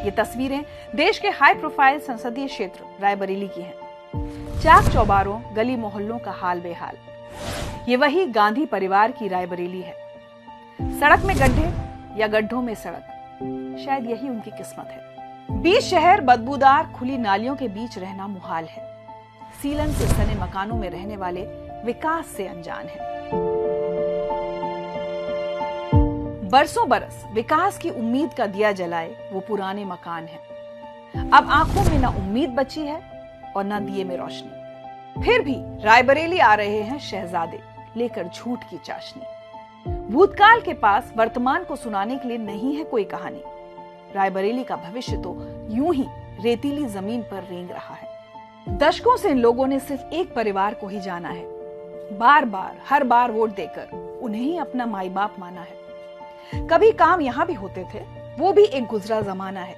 ये तस्वीरें देश के हाई प्रोफाइल संसदीय क्षेत्र रायबरेली की हैं। चाक चौबारों, गली मोहल्लों का हाल बेहाल। ये वही गांधी परिवार की रायबरेली है। सड़क में गड्ढे या गड्ढों में सड़क, शायद यही उनकी किस्मत है। बीच शहर बदबूदार खुली नालियों के बीच रहना मुहाल है। सीलन से सने मकानों में रहने वाले विकास से अनजान हैं। बरसों बरस विकास की उम्मीद का दिया जलाए वो पुराने मकान हैं। अब आंखों में ना उम्मीद बची है और ना दिए में रोशनी। फिर भी रायबरेली आ रहे हैं शहजादे लेकर झूठ की चाशनी। भूतकाल के पास वर्तमान को सुनाने के लिए नहीं है कोई कहानी। रायबरेली का भविष्य तो यूं ही रेतीली जमीन पर रेंग रहा है। दशकों से इन लोगों ने सिर्फ एक परिवार को ही जाना है। बार बार हर बार वोट देकर उन्हें ही अपना माई बाप माना है। कभी काम यहां भी होते थे, वो भी एक गुजरा जमाना है।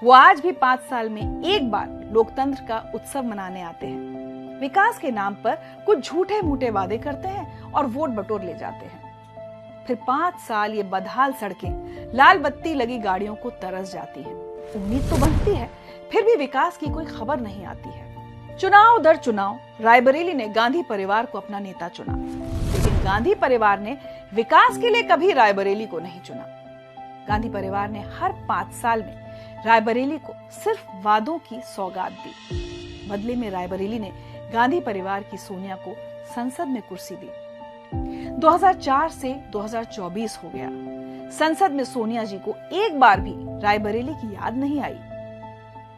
वो आज भी 5 साल में एक बार लोकतंत्र का उत्सव मनाने आते हैं। विकास के नाम पर कुछ झूठे मूठे वादे करते हैं और वोट बटोर ले जाते हैं। फिर 5 साल ये बदहाल सड़कें लाल बत्ती लगी गाड़ियों को तरस जाती हैं। उम्मीद तो बनती है, फिर भी विकास की कोई खबर नहीं आती है। चुनाव दर चुनाव रायबरेली ने गांधी परिवार को अपना नेता चुना, लेकिन गांधी परिवार ने विकास के लिए कभी रायबरेली को नहीं चुना। गांधी परिवार ने हर 5 साल में रायबरेली को सिर्फ वादों की सौगात दी। बदले में रायबरेली ने गांधी परिवार की सोनिया को संसद में कुर्सी दी। 2004 से 2024 हो गया। संसद में सोनिया जी को एक बार भी रायबरेली की याद नहीं आई।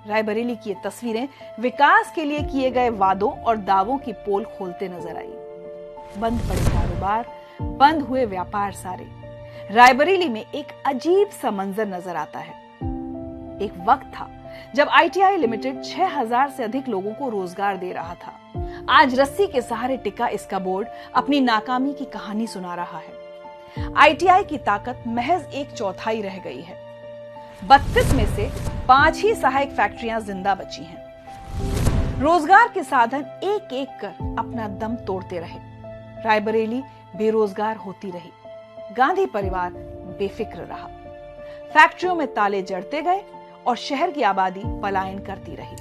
रायबरेली की ये तस्वीरें विकास के लिए किए गए वादों और दावों की पोल खोलते नजर आई। बंद पड़े कारोबार, बंद हुए व्यापार सारे। रायबरेली में एक अजीब सा मंजर नजर आता है। एक वक्त था जब ITI लिमिटेड 6000 से अधिक लोगों को रोजगार दे रहा था। आज रस्सी के सहारे टिका इसका बोर्ड अपनी नाकामी की कहानी सुना रहा है। ITI की ताकत महज 1/4 रह गई है। 32 में से 5 ही सहायक फैक्ट्रियां जिंदा बची हैं। रोजगार के साधन एक एक कर अपना दम तोड़ते रहे। रायबरेली बेरोजगार होती रही। गांधी परिवार बेफिक्र रहा। फैक्ट्रियों में ताले जड़ते गए और शहर की आबादी पलायन करती रही।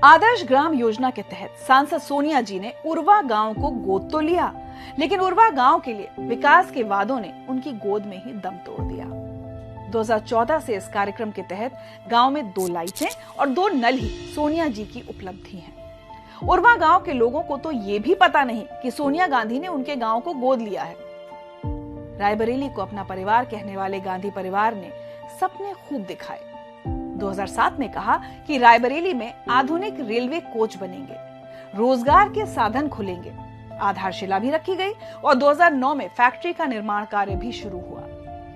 आदर्श ग्राम योजना के तहत सांसद सोनिया जी ने उर्वा गांव को गोद तो लिया, लेकिन उर्वा गांव के लिए विकास के वादों ने उनकी गोद में ही दम तोड़ दिया। 2014 से इस कार्यक्रम के तहत गांव में 2 लाइटें और 2 नल ही सोनिया जी की उपलब्धि हैं। उर्वा गांव के लोगों को तो ये भी पता नहीं कि सोनिया गांधी ने उनके गांव को गोद लिया है। रायबरेली को अपना परिवार कहने वाले गांधी परिवार ने सपने खूब दिखाए। 2007 में कहा कि रायबरेली में आधुनिक रेलवे कोच बनेंगे, रोजगार के साधन खुलेंगे। आधारशिला भी रखी गई और 2009 में फैक्ट्री का निर्माण कार्य भी शुरू हुआ।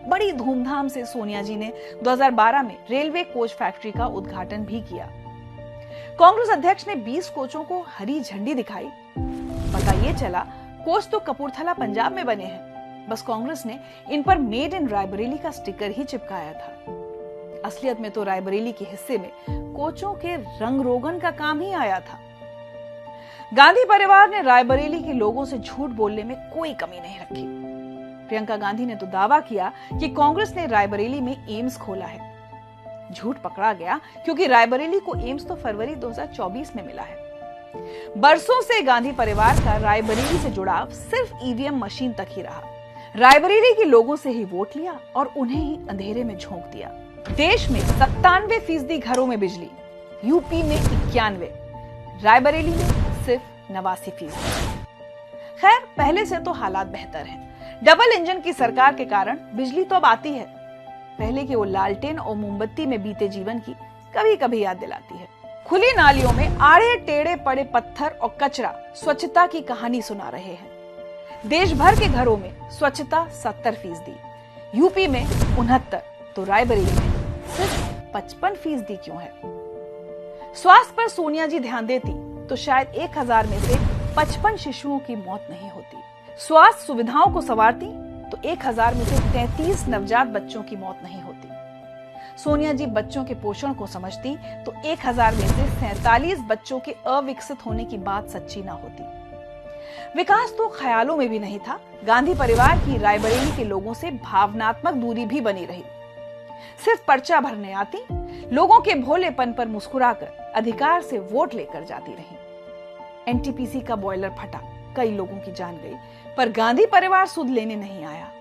बड़ी धूमधाम से सोनिया जी ने 2012 में रेलवे कोच फैक्ट्री का उद्घाटन भी किया। कांग्रेस अध्यक्ष ने 20 कोचों को हरी झंडी दिखाई। पता ये चला कोच तो कपूरथला पंजाब में बने हैं, बस कांग्रेस ने इन पर मेड इन रायबरेली का स्टिकर ही चिपकाया था। असलियत में तो रायबरेली के हिस्से में कोचों के रंग रोगन का काम ही आया था। गांधी परिवार ने रायबरेली के लोगों से झूठ बोलने में कोई कमी नहीं रखी। प्रियंका गांधी ने तो दावा किया कि कांग्रेस ने रायबरेली में एम्स खोला है। झूठ पकड़ा गया क्योंकि रायबरेली को एम्स तो फरवरी 2024 में मिला है। बरसों से गांधी परिवार का रायबरेली से जुड़ाव सिर्फ EVM मशीन तक ही रहा। रायबरेली के लोगों से ही वोट लिया और उन्हें ही अंधेरे में झोंक दिया। देश में 97% घरों में बिजली, यूपी में 91, रायबरेली में सिर्फ 89%। खैर, पहले से तो हालात बेहतर हैं। डबल इंजन की सरकार के कारण बिजली तो अब आती है। पहले के वो लालटेन और मोमबत्ती में बीते जीवन की कभी कभी याद दिलाती है। खुली नालियों में आड़े टेढ़े पड़े पत्थर और कचरा स्वच्छता की कहानी सुना रहे हैं। देश भर के घरों में स्वच्छता 70%, यूपी में 69, तो रायबरेली में सिर्फ 55% क्यों है? स्वास्थ्य पर सोनिया जी ध्यान देती तो शायद 1000 में से 55 शिशुओं की मौत नहीं होती। स्वास्थ्य सुविधाओं को संवारती तो 1000 में से 33 नवजात बच्चों की मौत नहीं होती। सोनिया जी बच्चों के पोषण को समझती तो 1000 में से 47 बच्चों के अविकसित होने की बात सच्ची ना होती। विकास तो ख्यालों में भी नहीं था। गांधी परिवार की रायबरेली के लोगों से भावनात्मक दूरी भी बनी रही। सिर्फ पर्चा भरने आती, लोगों के भोलेपन पर मुस्कुराकर अधिकार से वोट लेकर जाती रही। एनटीपीसी का बॉयलर फटा, कई लोगों की जान गई, पर गांधी परिवार सुध लेने नहीं आया।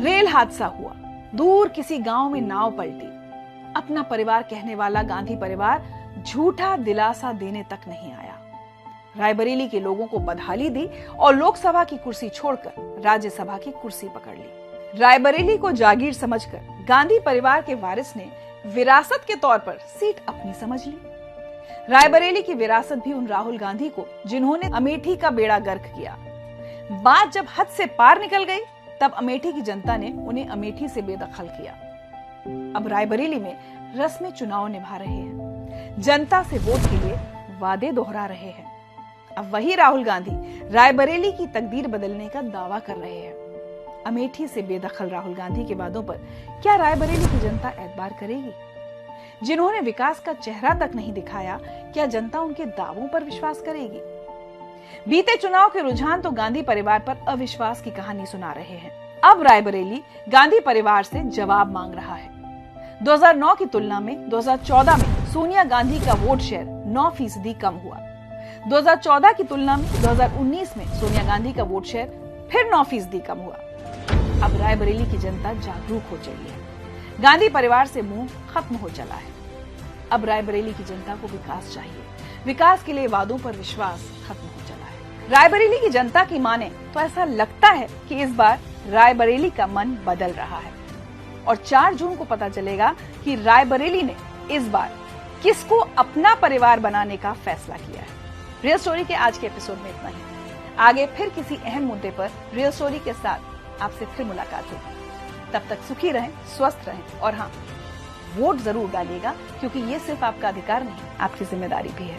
रेल हादसा हुआ, दूर किसी गांव में नाव पलटी, अपना परिवार कहने वाला गांधी परिवार झूठा दिलासा देने तक नहीं आया। रायबरेली के लोगों को बदहाली दी और लोकसभा की कुर्सी छोड़कर राज्यसभा की कुर्सी पकड़ ली। रायबरेली को जागीर समझकर गांधी परिवार के वारिस ने विरासत के तौर पर सीट अपनी समझ ली। रायबरेली की विरासत भी उन राहुल गांधी को जिन्होंने अमेठी का बेड़ा गर्क किया। बात जब हद से पार निकल गई, तब अमेठी की जनता ने उन्हें अमेठी से बेदखल किया। अब रायबरेली में रस्मी चुनाव निभा रहे हैं, जनता से वोट के लिए वादे दोहरा रहे हैं। अब वही राहुल गांधी रायबरेली की तकदीर बदलने का दावा कर रहे हैं। अमेठी से बेदखल राहुल गांधी के वादों पर क्या रायबरेली की जनता एतबार करेगी? जिन्होंने विकास का चेहरा तक नहीं दिखाया, क्या जनता उनके दावों पर विश्वास करेगी? बीते चुनाव के रुझान तो गांधी परिवार पर अविश्वास की कहानी सुना रहे हैं। अब रायबरेली गांधी परिवार से जवाब मांग रहा है। 2009 की तुलना में 2014 में सोनिया गांधी का वोट शेयर 9% कम हुआ। 2014 की तुलना में 2019 में सोनिया गांधी का वोट शेयर फिर 9% कम हुआ। अब रायबरेली की जनता जागरूक हो चली है, गांधी परिवार से मुंह खत्म हो चला है। अब रायबरेली की जनता को विकास चाहिए, विकास के लिए वादों पर विश्वास खत्म हो चला है। रायबरेली की जनता की माने तो ऐसा लगता है कि इस बार रायबरेली का मन बदल रहा है और 4 जून को पता चलेगा कि रायबरेली ने इस बार किसको अपना परिवार बनाने का फैसला किया है। रियल स्टोरी के आज के एपिसोड में इतना ही। आगे फिर किसी अहम मुद्दे पर रियल स्टोरी के साथ आपसे फिर मुलाकात होगी। तब तक सुखी रहें, स्वस्थ रहें और हाँ, वोट जरूर डालिएगा, क्योंकि ये सिर्फ आपका अधिकार नहीं, आपकी जिम्मेदारी भी है।